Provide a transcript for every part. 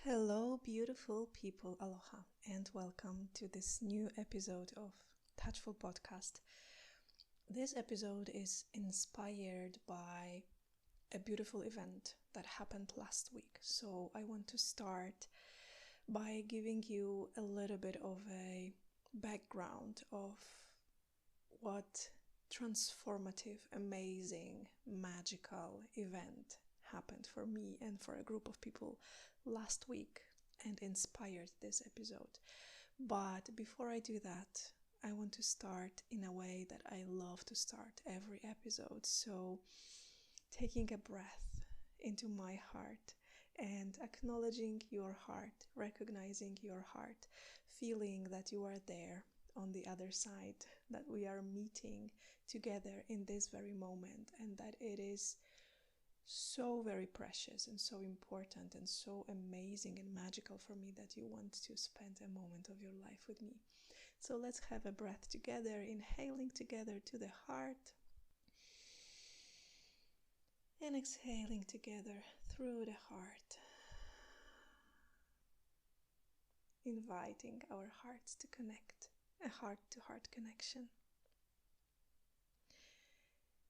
Hello, beautiful people. Aloha, and welcome to this new episode of Touchful Podcast. This episode is inspired by a beautiful event that happened last week. So I want to start by giving you a little bit of a background of what transformative, amazing, magical event happened for me and for a group of people last week and inspired this episode. But before I do that, I want to start in a way that I love to start every episode. So taking a breath into my heart and acknowledging your heart, recognizing your heart, feeling that you are there on the other side, that we are meeting together in this very moment, and that it is so very precious and so important and so amazing and magical for me that you want to spend a moment of your life with me. So let's have a breath together, inhaling together to the heart and exhaling together through the heart, inviting our hearts to connect, a heart-to-heart connection.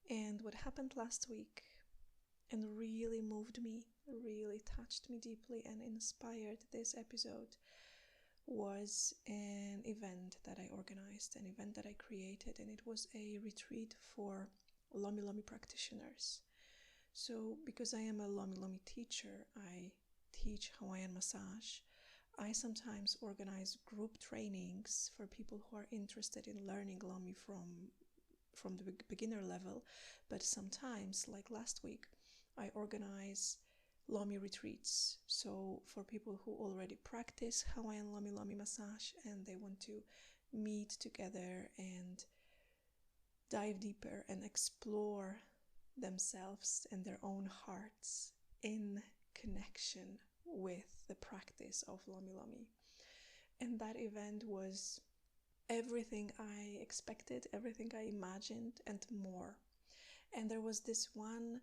And what happened last week and really moved me, really touched me deeply and inspired this episode was an event that I organized, an event that I created, and it was a retreat for Lomi Lomi practitioners. So because I am a Lomi Lomi teacher, I teach Hawaiian massage. I sometimes organize group trainings for people who are interested in learning Lomi from the beginner level, but sometimes, like last week, I organize Lomi retreats. So for people who already practice Hawaiian Lomi Lomi massage and they want to meet together and dive deeper and explore themselves and their own hearts in connection with the practice of Lomi Lomi. And that event was everything I expected, everything I imagined, and more. And there was this one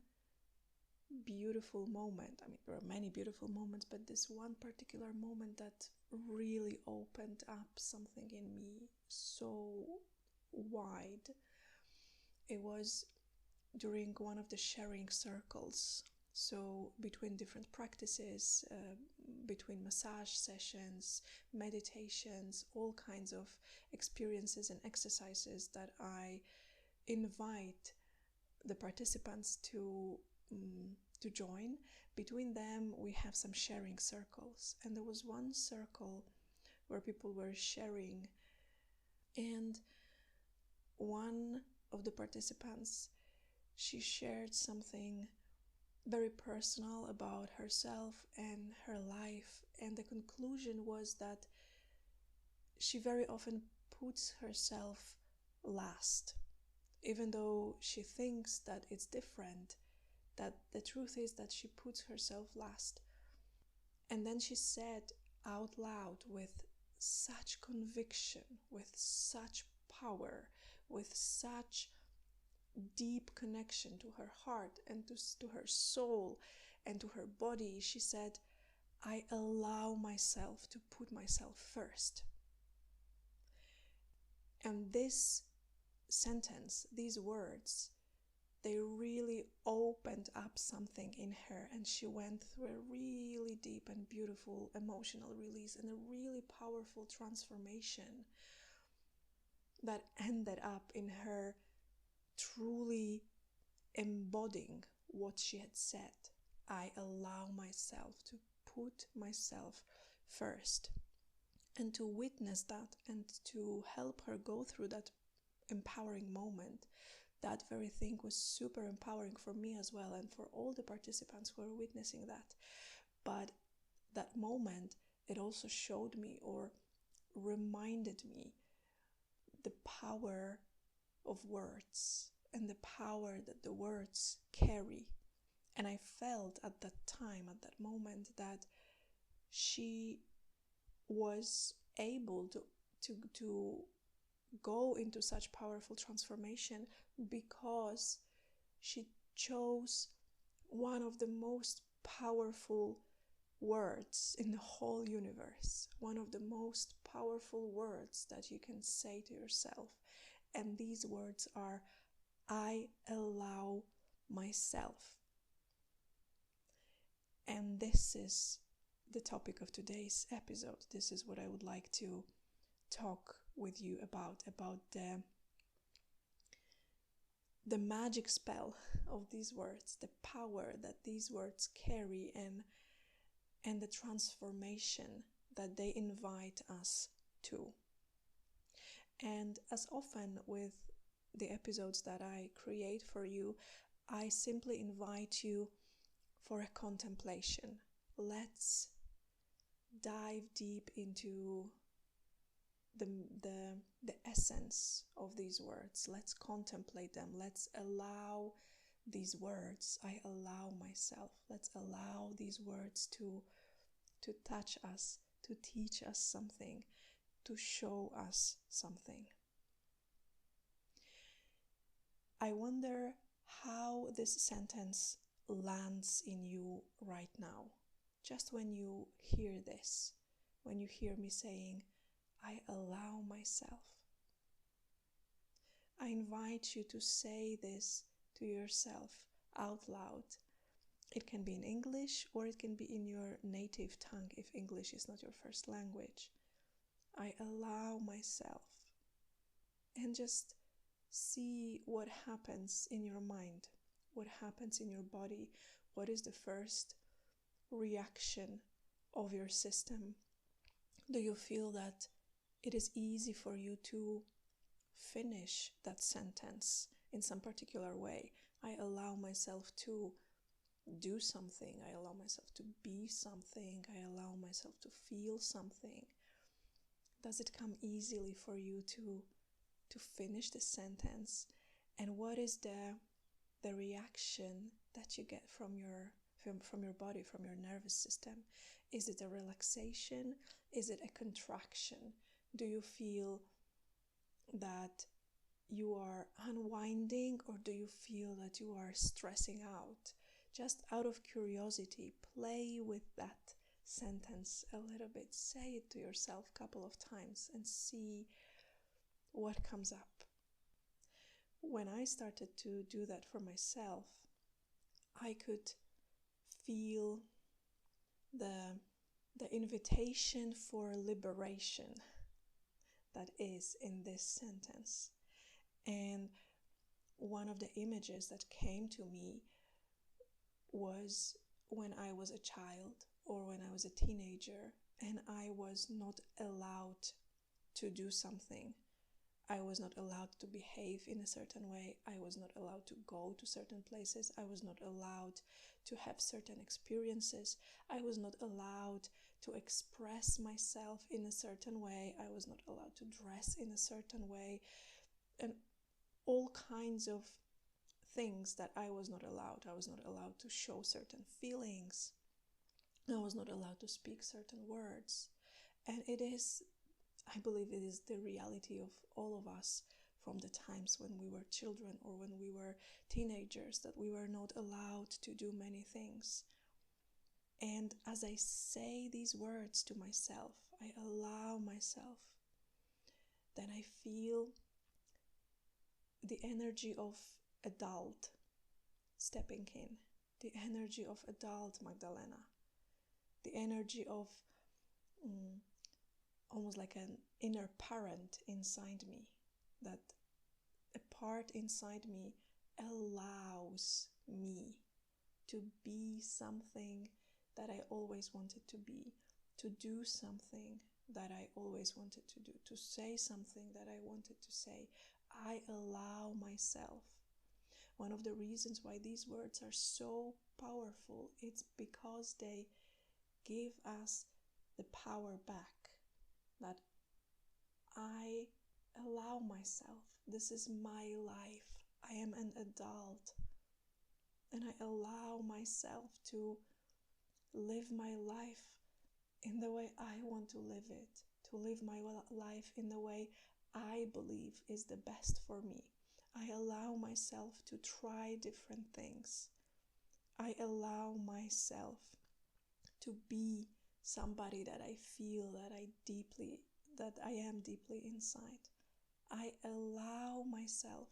beautiful moment. I mean, there are many beautiful moments, but this one particular moment that really opened up something in me so wide. It was during one of the sharing circles. So between different practices, between massage sessions, meditations, all kinds of experiences and exercises that I invite the participants to join. Between them, we have some sharing circles. And there was one circle where people were sharing, and one of the participants, she shared something very personal about herself and her life, and the conclusion was that she very often puts herself last, even though she thinks that it's different, that the truth is that she puts herself last. And then she said out loud with such conviction, with such power, with such deep connection to her heart and to her soul and to her body, she said, I allow myself to put myself first. And this sentence, these words, they really opened up something in her, and she went through a really deep and beautiful emotional release and a really powerful transformation that ended up in her truly embodying what she had said. I allow myself to put myself first. And to witness that and to help her go through that empowering moment, that very thing was super empowering for me as well, and for all the participants who were witnessing that. But that moment, it also showed me or reminded me the power of words and the power that the words carry. And I felt at that time, at that moment, that she was able to go into such powerful transformation because she chose one of the most powerful words in the whole universe, one of the most powerful words that you can say to yourself. And these words are, I allow myself. And this is the topic of today's episode. This is what I would like to talk with you about the magic spell of these words, the power that these words carry, and the transformation that they invite us to. And as often with the episodes that I create for you, I simply invite you for a contemplation. Let's dive deep into the essence of these words. Let's contemplate them. Let's allow these words. I allow myself. Let's allow these words to touch us, to teach us something, to show us something. I wonder how this sentence lands in you right now. Just when you hear this, when you hear me saying, I allow myself. I invite you to say this to yourself out loud. It can be in English or it can be in your native tongue if English is not your first language. I allow myself. And just see what happens in your mind, what happens in your body, what is the first reaction of your system. Do you feel that it is easy for you to finish that sentence in some particular way? I allow myself to do something. I allow myself to be something. I allow myself to feel something. Does it come easily for you to finish the sentence? And what is the reaction that you get from your body, from your nervous system? Is it a relaxation? Is it a contraction? Do you feel that you are unwinding, or do you feel that you are stressing out? Just out of curiosity, play with that sentence a little bit. Say it to yourself a couple of times and see what comes up. When I started to do that for myself, I could feel the invitation for liberation that is in this sentence. And one of the images that came to me was when I was a child or when I was a teenager and I was not allowed to do something. I was not allowed to behave in a certain way. I was not allowed to go to certain places. I was not allowed to have certain experiences. I was not allowed to express myself in a certain way. I was not allowed to dress in a certain way. And all kinds of things that I was not allowed. I was not allowed to show certain feelings. I was not allowed to speak certain words. And it is, I believe it is the reality of all of us from the times when we were children or when we were teenagers, that we were not allowed to do many things. And as I say these words to myself, I allow myself, then I feel the energy of adult stepping in, the energy of adult Magdalena, the energy of almost like an inner parent inside me, that a part inside me allows me to be something that I always wanted to be, to do something that I always wanted to do, to say something that I wanted to say. I allow myself. One of the reasons why these words are so powerful, it's because they give us the power back, that I allow myself. This is my life. I am an adult, and I allow myself to live my life in the way I want to live it, to live my life in the way I believe is the best for me. I allow myself to try different things. I allow myself to be somebody that I feel that I am deeply inside. I allow myself.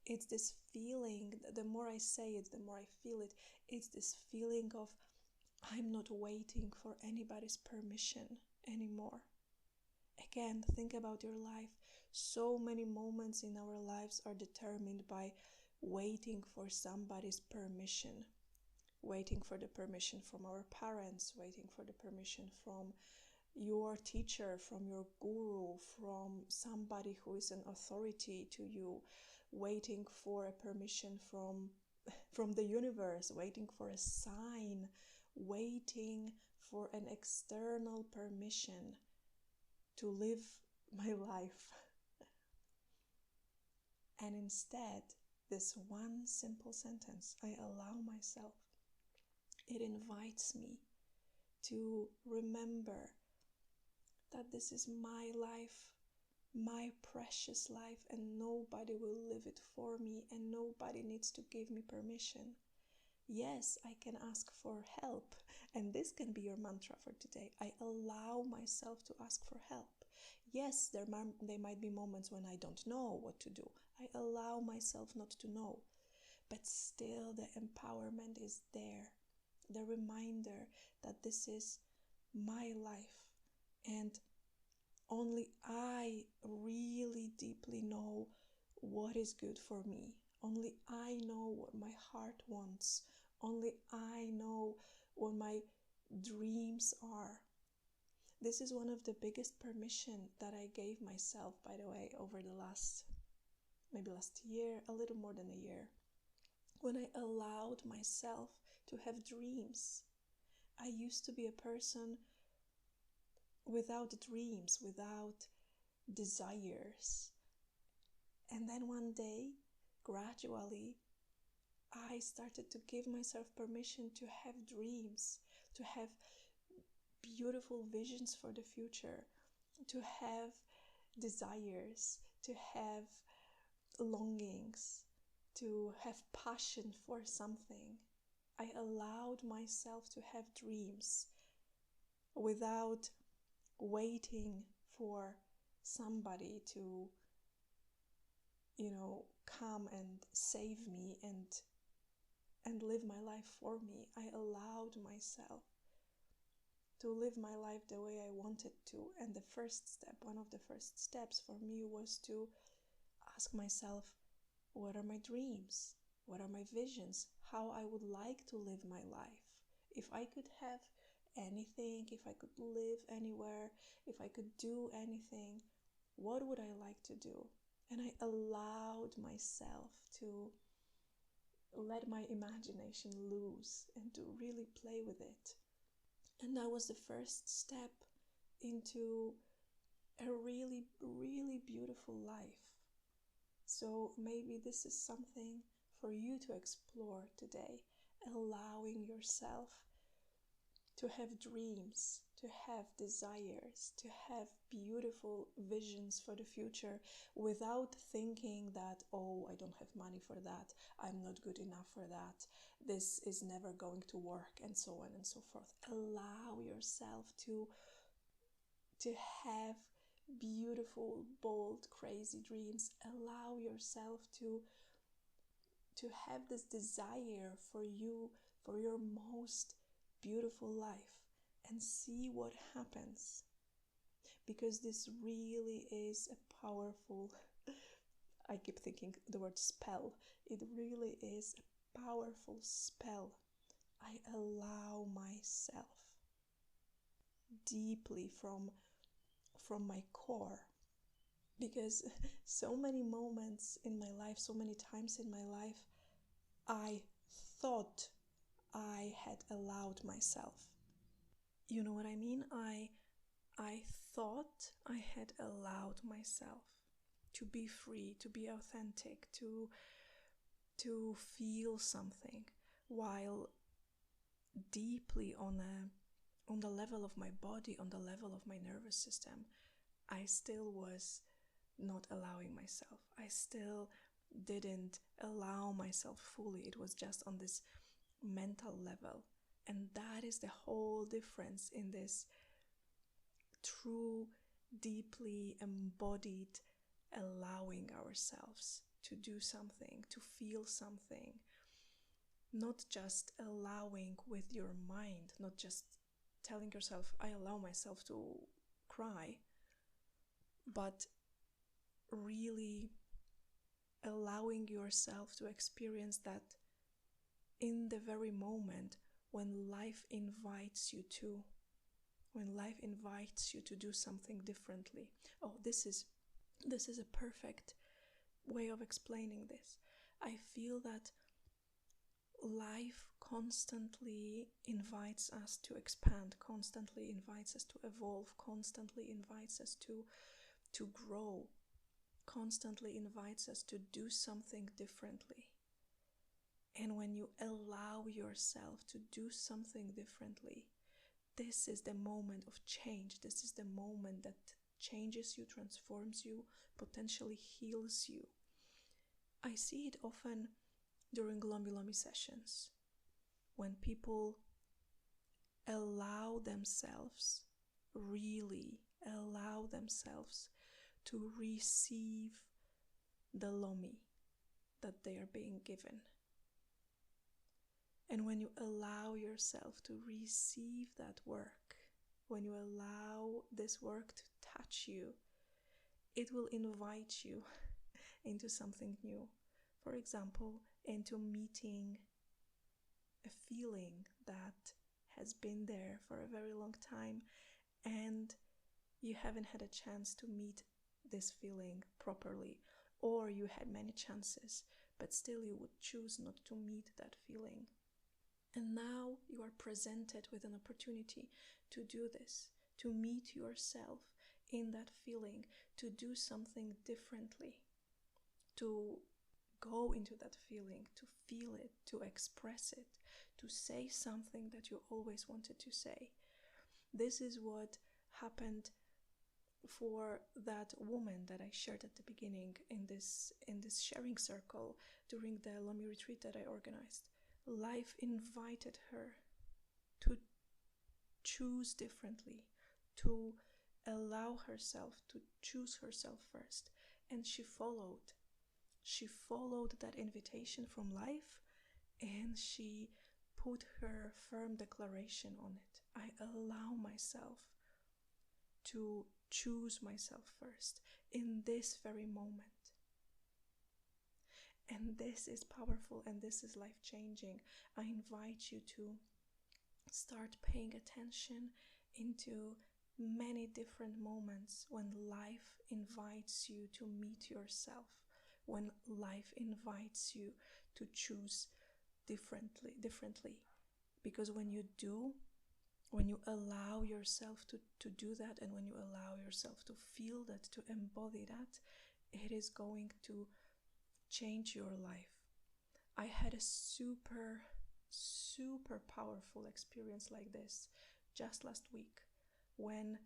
It's this feeling, the more I say it, the more I feel it. It's this feeling of I'm not waiting for anybody's permission anymore. Again, think about your life. So many moments in our lives are determined by waiting for somebody's permission. Waiting for the permission from our parents, waiting for the permission from your teacher, from your guru, from somebody who is an authority to you, waiting for a permission from the universe, waiting for a sign, waiting for an external permission to live my life. And instead, this one simple sentence, I allow myself, it invites me to remember that this is my life, my precious life, and nobody will live it for me, and nobody needs to give me permission. Yes, I can ask for help, and this can be your mantra for today. I allow myself to ask for help. Yes, there might be moments when I don't know what to do. I allow myself not to know, but still the empowerment is there. The reminder that this is my life, and only I really deeply know what is good for me. Only I know what my heart wants. Only I know what my dreams are. This is one of the biggest permission that I gave myself, by the way, over the last year, a little more than a year, when I allowed myself to have dreams. I used to be a person without dreams, without desires. And then one day, gradually, I started to give myself permission to have dreams, to have beautiful visions for the future, to have desires, to have longings, to have passion for something. I allowed myself to have dreams without waiting for somebody to, come and save me and live my life for me. I allowed myself to live my life the way I wanted to. And one of the first steps for me was to ask myself, what are my dreams? What are my visions? How I would like to live my life? If I could have anything, if I could live anywhere, if I could do anything, what would I like to do? And I allowed myself to let my imagination loose and to really play with it. And that was the first step into a really, really beautiful life. So maybe this is something for you to explore today, allowing yourself to have dreams, to have desires, to have beautiful visions for the future without thinking that, oh, I don't have money for that, I'm not good enough for that, this is never going to work, and so on and so forth. Allow yourself to have beautiful, bold, crazy dreams. Allow yourself to have this desire for you, for your most beautiful life, and see what happens. Because this really is a powerful, I keep thinking the word spell. It really is a powerful spell. I allow myself deeply from my core, because so many moments in my life, so many times in my life, I thought I had allowed myself. You know what I mean? I thought I had allowed myself to be free, to be authentic, to feel something, while deeply on the level of my body, on the level of my nervous system, I still was not allowing myself. I still didn't allow myself fully. It was just on this mental level. And that is the whole difference in this true, deeply embodied allowing ourselves to do something, to feel something. Not just allowing with your mind, not just telling yourself, I allow myself to cry, but really allowing yourself to experience that in the very moment when life invites you to. When life invites you to do something differently. Oh, this is a perfect way of explaining this. I feel that life constantly invites us to expand, constantly invites us to evolve, constantly invites us to grow, constantly invites us to do something differently. And when you allow yourself to do something differently, this is the moment of change. This is the moment that changes you, transforms you, potentially heals you. I see it often during Lomi Lomi sessions, when people really allow themselves to receive the Lomi that they are being given. And when you allow yourself to receive that work, when you allow this work to touch you, it will invite you into something new. For example, into meeting a feeling that has been there for a very long time, and you haven't had a chance to meet this feeling properly, or you had many chances, but still you would choose not to meet that feeling. And now you are presented with an opportunity to do this, to meet yourself in that feeling, to do something differently, to go into that feeling, to feel it, to express it, to say something that you always wanted to say. This is what happened for that woman that I shared at the beginning in this sharing circle during the Lomi retreat that I organized. Life invited her to choose differently, to allow herself to choose herself first. And she followed that invitation from life, and she put her firm declaration on it. I allow myself to choose myself first in this very moment. And this is powerful, and this is life-changing. I invite you to start paying attention into many different moments when life invites you to meet yourself, when life invites you to choose differently. Because when you allow yourself to do that, and when you allow yourself to feel that, to embody that, it is going to change your life. I had a super powerful experience like this just last week, when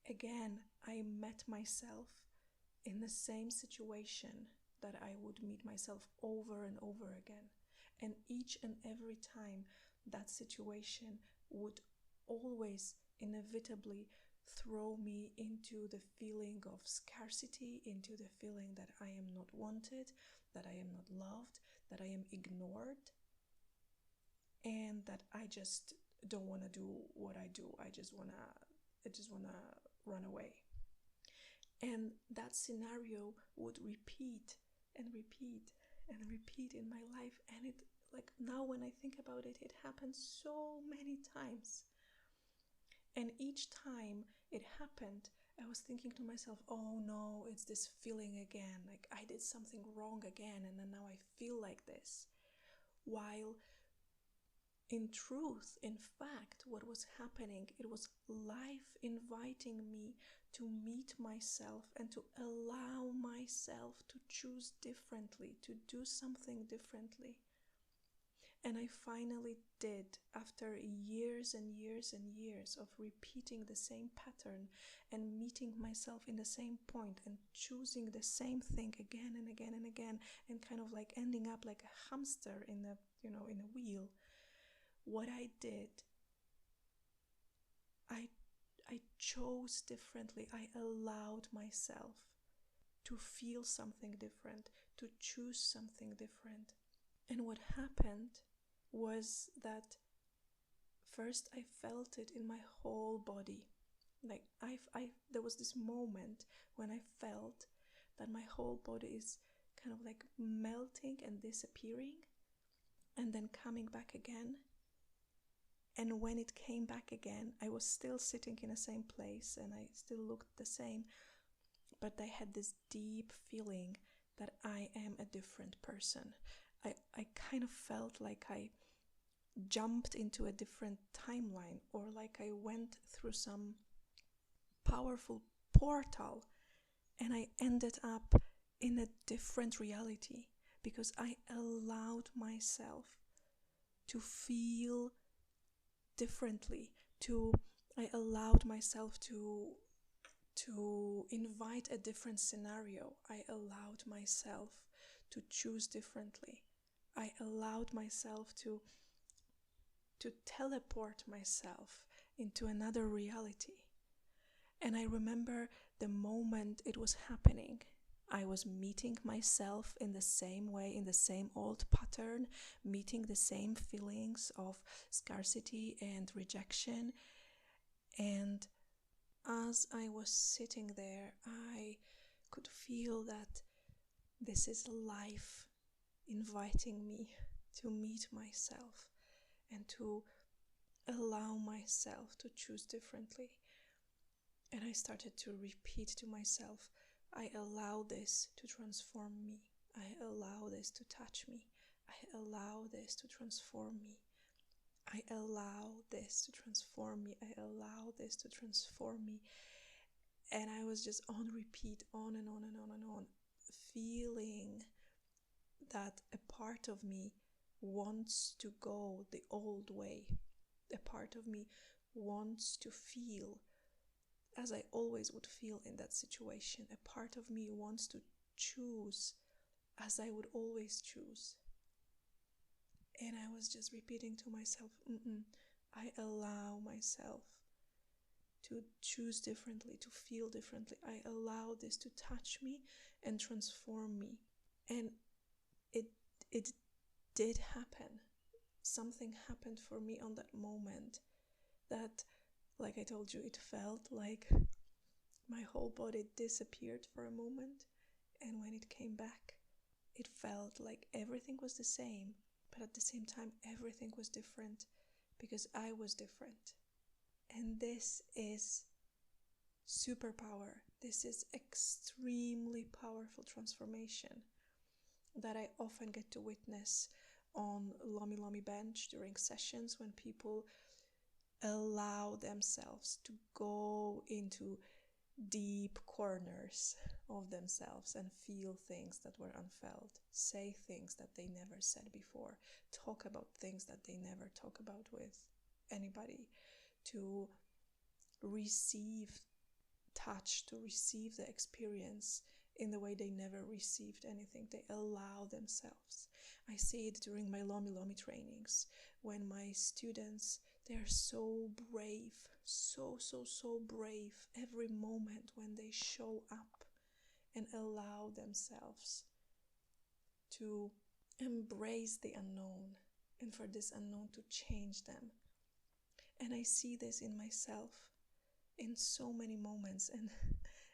again I met myself in the same situation that I would meet myself over and over again. And each and every time that situation would always inevitably throw me into the feeling of scarcity, into the feeling that I am not wanted, that I am not loved, that I am ignored, and that I just don't want to do what I do. I just wanna run away. And that scenario would repeat and repeat and repeat in my life. And it, like, now when I think about it, it happened so many times. And each time it happened, I was thinking to myself, oh no, it's this feeling again. Like, I did something wrong again, and then now I feel like this. While in truth, in fact, what was happening, it was life inviting me to meet myself and to allow myself to choose differently, to do something differently. And I finally did, after years and years and years of repeating the same pattern and meeting myself in the same point and choosing the same thing again and again and again, and kind of like ending up like a hamster in a wheel. what I did, I chose differently. I allowed myself to feel something different, to choose something different. And what happened was that first I felt it in my whole body. Like there was this moment when I felt that my whole body is kind of like melting and disappearing and then coming back again. And when it came back again, I was still sitting in the same place and I still looked the same, but I had this deep feeling that I am a different person. I kind of felt like I jumped into a different timeline, or like I went through some powerful portal and I ended up in a different reality because I allowed myself to feel differently. I allowed myself to invite a different scenario. I allowed myself to choose differently. I allowed myself to teleport myself into another reality. And I remember the moment it was happening. I was meeting myself in the same way, in the same old pattern, meeting the same feelings of scarcity and rejection. And as I was sitting there, I could feel that this is life inviting me to meet myself and to allow myself to choose differently. And I started to repeat to myself, I allow this to transform me. I allow this to touch me. I allow this to transform me. I allow this to transform me. I allow this to transform me. And I was just on repeat, on and on and on and on, feeling that a part of me wants to go the old way. A part of me wants to feel as I always would feel in that situation. A part of me wants to choose as I would always choose. And I was just repeating to myself, I allow myself to choose differently, to feel differently. I allow this to touch me and transform me. And it did happen. Something happened for me on that moment that, like I told you, it felt like my whole body disappeared for a moment, and when it came back, it felt like everything was the same, but at the same time, everything was different because I was different. And this is superpower. This is extremely powerful transformation that I often get to witness on Lomi Lomi Bench during sessions when people allow themselves to go into deep corners of themselves and feel things that were unfelt, say things that they never said before, talk about things that they never talk about with anybody, to receive touch, to receive the experience in the way they never received anything. They allow themselves. I see it during my Lomi Lomi trainings when my students, they are so brave, so brave every moment when they show up and allow themselves to embrace the unknown and for this unknown to change them. And I see this in myself in so many moments,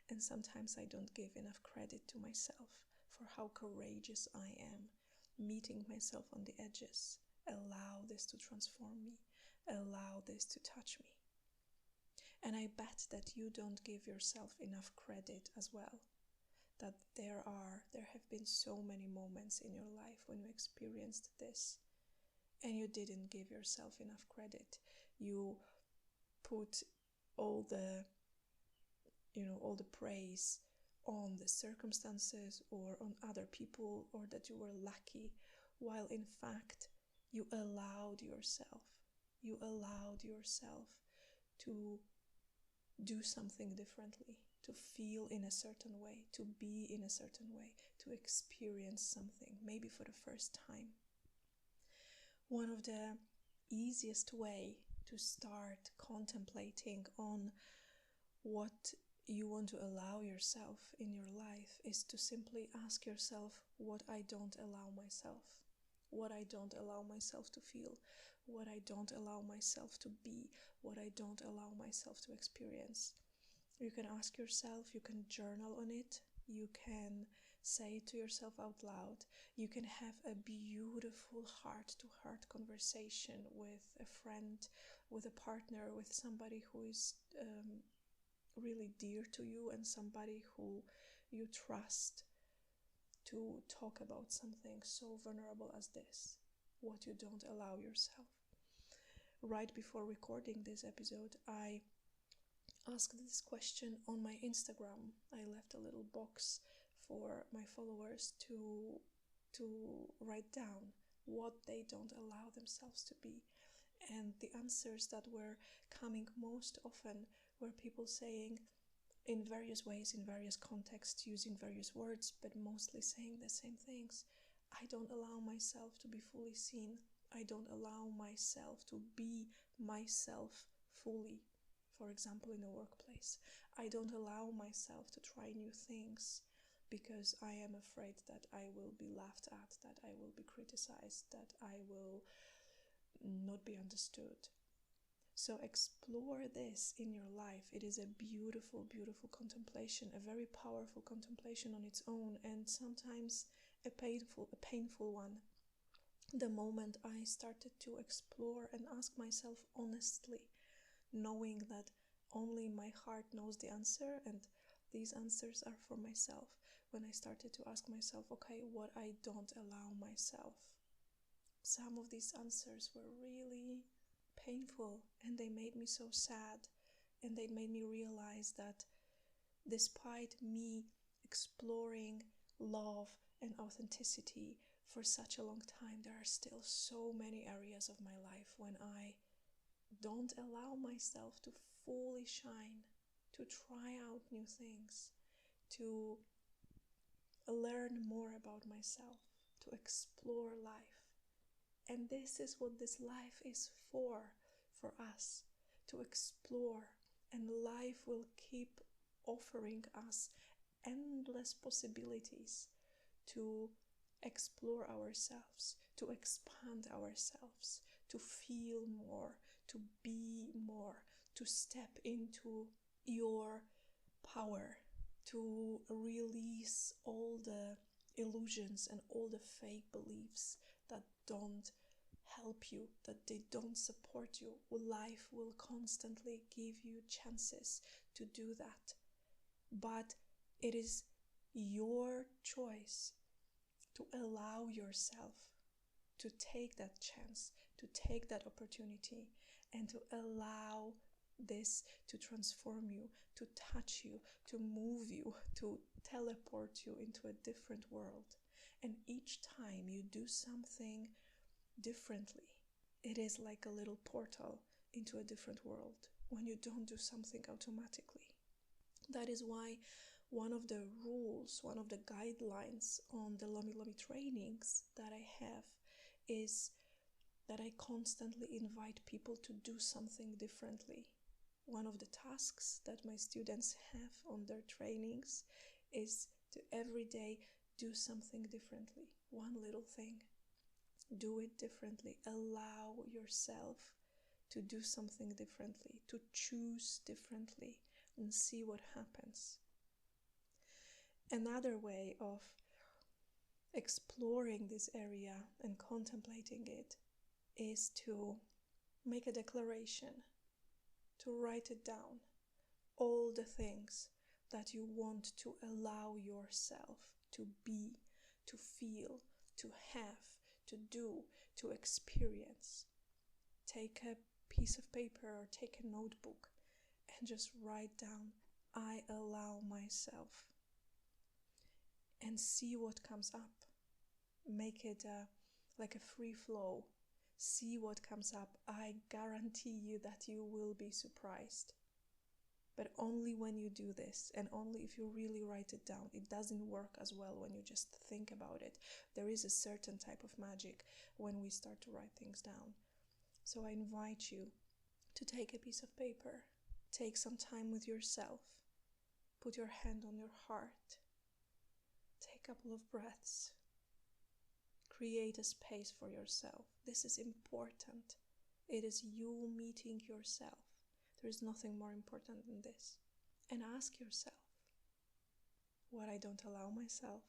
and sometimes I don't give enough credit to myself for how courageous I am, meeting myself on the edges. Allow this to transform me. Allow this to touch me. And I bet that you don't give yourself enough credit as well. That there have been so many moments in your life when you experienced this and you didn't give yourself enough credit. You put all the praise on the circumstances or on other people, or that you were lucky, while in fact you allowed yourself to do something differently, to feel in a certain way, to be in a certain way, to experience something, maybe for the first time. One of the easiest way to start contemplating on what you want to allow yourself in your life is to simply ask yourself what I don't allow myself, what I don't allow myself to feel, what I don't allow myself to be, what I don't allow myself to experience. You can ask yourself, you can journal on it, you can say it to yourself out loud, you can have a beautiful heart-to-heart conversation with a friend, with a partner, with somebody who is really dear to you and somebody who you trust, to talk about something so vulnerable as this, what you don't allow yourself. Right before recording this episode, I asked this question on my Instagram. I left a little box for my followers to write down what they don't allow themselves to be. And the answers that were coming most often were people saying, in various ways, in various contexts, using various words, but mostly saying the same things. I don't allow myself to be fully seen. I don't allow myself to be myself fully. For example, in the workplace, I don't allow myself to try new things because I am afraid that I will be laughed at, that I will be criticized, that I will not be understood. So explore this in your life. It is a beautiful, beautiful contemplation, a very powerful contemplation on its own, and sometimes a painful one. The moment I started to explore and ask myself honestly, knowing that only my heart knows the answer and these answers are for myself, when I started to ask myself, okay, what I don't allow myself. Some of these answers were really painful and they made me so sad, and they made me realize that despite me exploring love and authenticity for such a long time, there are still so many areas of my life when I don't allow myself to fully shine, to try out new things, to learn more about myself, to explore life. And this is what this life is for us, to explore. And life will keep offering us endless possibilities to explore ourselves, to expand ourselves, to feel more, to be more, to step into your power, to release all the illusions and all the fake beliefs that don't help you, that they don't support you. Life will constantly give you chances to do that. But it is your choice to allow yourself to take that chance, to take that opportunity, and to allow this to transform you, to touch you, to move you, to teleport you into a different world. And each time you do something differently, it is like a little portal into a different world when you don't do something automatically. That is why one of the rules, one of the guidelines on the Lomi Lomi trainings that I have is that I constantly invite people to do something differently. One of the tasks that my students have on their trainings is to every day do something differently, one little thing. Do it differently. Allow yourself to do something differently, to choose differently, and see what happens. Another way of exploring this area and contemplating it is to make a declaration, to write it down, all the things that you want to allow yourself to be, to feel, to have, to do, to experience. Take a piece of paper or take a notebook and just write down, I allow myself, and see what comes up. Make it like a free flow. See what comes up. I guarantee you that you will be surprised. But only when you do this, and only if you really write it down. It doesn't work as well when you just think about it. There is a certain type of magic when we start to write things down. So I invite you to take a piece of paper, take some time with yourself, put your hand on your heart, take a couple of breaths, create a space for yourself. This is important. It is you meeting yourself. There is nothing more important than this. And ask yourself, what I don't allow myself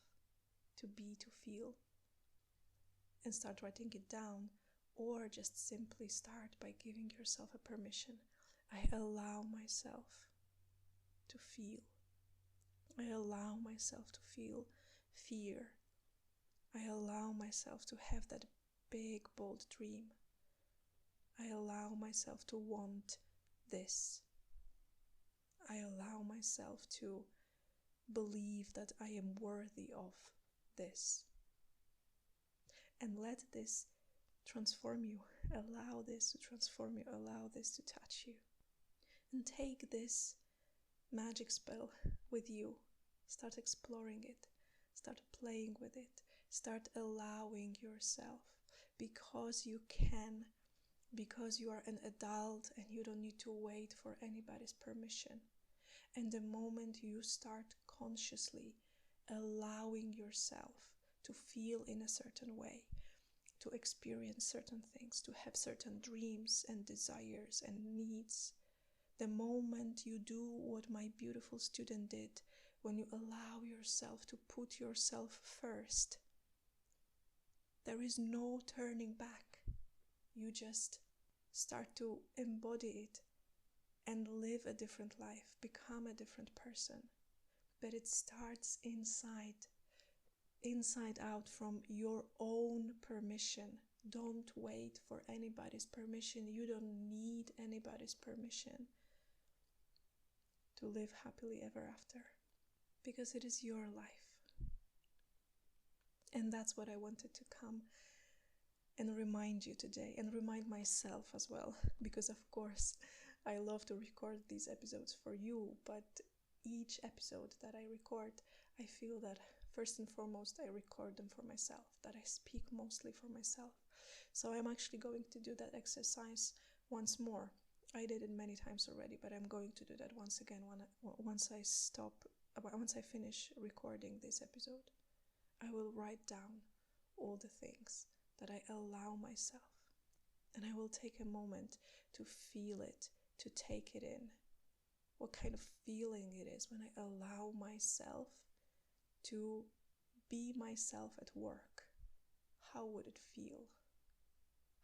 to be, to feel, and start writing it down, or just simply start by giving yourself a permission. I allow myself to feel. I allow myself to feel fear. I allow myself to have that big, bold dream. I allow myself to want this. I allow myself to believe that I am worthy of this. And let this transform you. Allow this to transform you. Allow this to touch you. And take this magic spell with you. Start exploring it. Start playing with it. Start allowing yourself, because you can, because you are an adult and you don't need to wait for anybody's permission. And the moment you start consciously allowing yourself to feel in a certain way, to experience certain things, to have certain dreams and desires and needs, the moment you do what my beautiful student did, when you allow yourself to put yourself first, there is no turning back. You just start to embody it and live a different life, become a different person. But it starts inside out, from your own permission. Don't wait for anybody's permission. You don't need anybody's permission to live happily ever after, because it is your life. And that's what I wanted to come and remind you today, and remind myself as well, because of course I love to record these episodes for you, but each episode that I record, I feel that first and foremost I record them for myself, that I speak mostly for myself. So I'm actually going to do that exercise once more. I did it many times already, but I'm going to do that once again once I finish recording this episode. I will write down all the things that I allow myself, and I will take a moment to feel it, to take it in. What kind of feeling it is when I allow myself to be myself at work. How would it feel?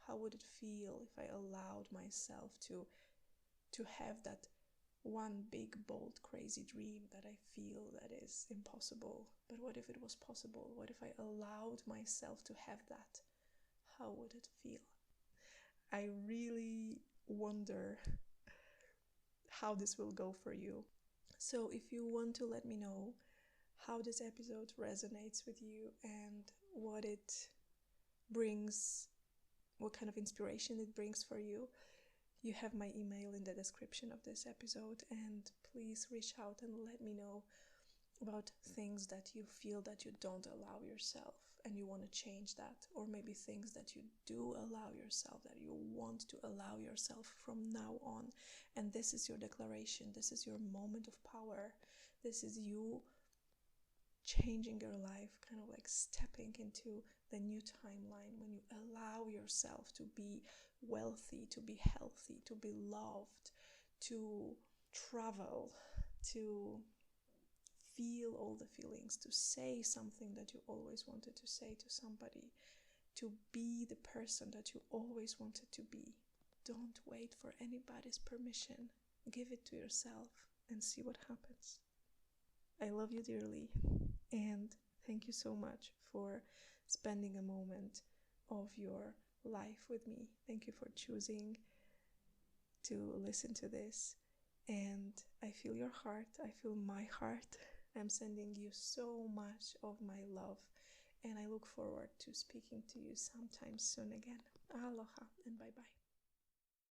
How would it feel if I allowed myself to have that one big, bold, crazy dream that I feel that is impossible? But what if it was possible? What if I allowed myself to have that? How would it feel? I really wonder how this will go for you. So if you want to let me know how this episode resonates with you and what it brings, what kind of inspiration it brings for you, you have my email in the description of this episode, and please reach out and let me know about things that you feel that you don't allow yourself and you want to change that, or maybe things that you do allow yourself, that you want to allow yourself from now on. And this is your declaration. This is your moment of power. This is you changing your life, kind of like stepping into the new timeline when you allow yourself to be wealthy, to be healthy, to be loved, to travel, to feel all the feelings, to say something that you always wanted to say to somebody, to be the person that you always wanted to be. Don't wait for anybody's permission. Give it to yourself and see what happens. I love you dearly, and thank you so much for spending a moment of your life with me. Thank you for choosing to listen to this, and I feel your heart. I feel my heart. I'm sending you so much of my love, and I look forward to speaking to you sometime soon again. Aloha and bye-bye.